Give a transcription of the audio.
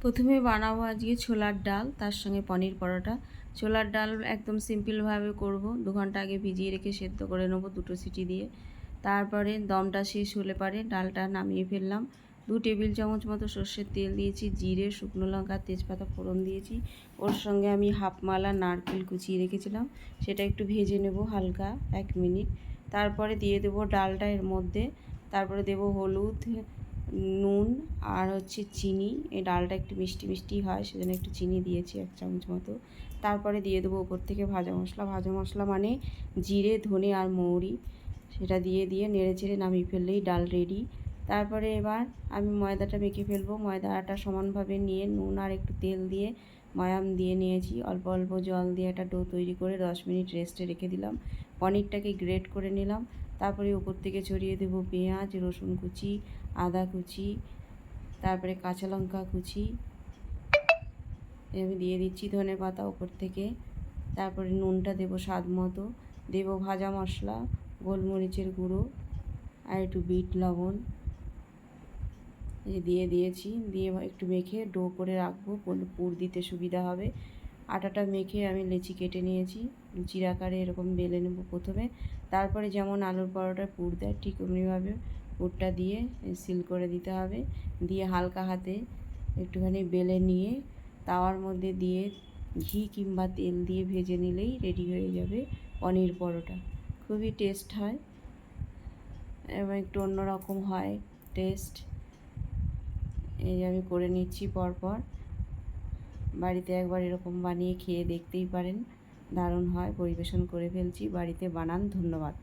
প্রথমে বানাবো আজকে ছোলার ডাল, তার সঙ্গে পনির পরোটা। ছোলার ডাল একদম সিম্পলভাবে করব। 2 ঘন্টা আগে ভিজিয়ে রেখে সেদ্ধ করে নেবো 2টো সিটি দিয়ে। তারপরে দমটা শেষ হলে পারে ডালটা নামিয়ে ফেললাম। 2 টেবিল চামচ মতো সর্ষের তেল দিয়েছি, জিরে, শুকনো লঙ্কা, তেজপাতা ফোড়ন দিয়েছি। ওর সঙ্গে আমি হাফ মালা নারকেল কুচিয়ে রেখেছিলাম, সেটা একটু ভেজে নেব হালকা 1 মিনিট। তারপরে দিয়ে দেবো ডালটা এর মধ্যে। তারপরে দেবো হলুদ, নুন আর চিনি। এই ডালটা একটু মিষ্টি মিষ্টি হয়, সেজন্য একটু চিনি দিয়েছি 1 চামচ মতো। তারপরে দিয়ে দেবো উপর থেকে ভাজা মশলা। ভাজা মশলা মানে জিরে, ধনে আর মৌরি, সেটা দিয়ে নেড়ে চেড়ে নামিয়ে ফেললেই ডাল রেডি। তারপরে এবার আমি ময়দাটা মেখে ফেলবো। ময়দাটা সমানভাবে নিয়ে নুন আর একটু তেল দিয়ে ময়াম দিয়ে নিয়েছি। অল্প অল্প জল দিয়ে একটা ডো তৈরি করে 10 মিনিট রেস্টে রেখে দিলাম। পনিরটাকে গ্রেট করে নিলাম। তারপরে উপর থেকে ছড়িয়ে দেবো পেঁয়াজ, রসুন কুচি, আদা কুচি, তারপরে কাঁচা লঙ্কা কুচি, আমি দিয়ে দিচ্ছি ধনে পাতা উপর থেকে। তারপরে নুনটা দেবো স্বাদ মতো, দেবো ভাজা মশলা, গোলমরিচের গুঁড়ো আর একটু বিট লবণ দিয়ে দিয়েছি। দিয়ে একটু মেখে ডো করে রাখবো, পুর দিতে সুবিধা হবে। আটাটা মেখে আমি লেচি কেটে নিয়েছি, লুচির আকারে এরকম বেলে নেব প্রথমে। তারপরে যেমন আলুর পরোটায় পুর দেয় ঠিক অমনিভাবে পুরটা দিয়ে সিল করে দিতে হবে। দিয়ে হালকা হাতে একটুখানি বেলে নিয়ে তাওয়ার মধ্যে দিয়ে ঘি কিংবা তেল দিয়ে ভেজে নিলেই রেডি হয়ে যাবে পনির পরোটা। খুবই টেস্ট হয় এবং একটু অন্যরকম হয় টেস্ট। এই আমি করে নিচ্ছি পরপর। বাড়িতে একবার এরকম বানিয়ে খেয়ে দেখতেই পারেন, দারুণ হয়। পরিবেশন করে ফেলছি, বাড়িতে বানান। ধন্যবাদ।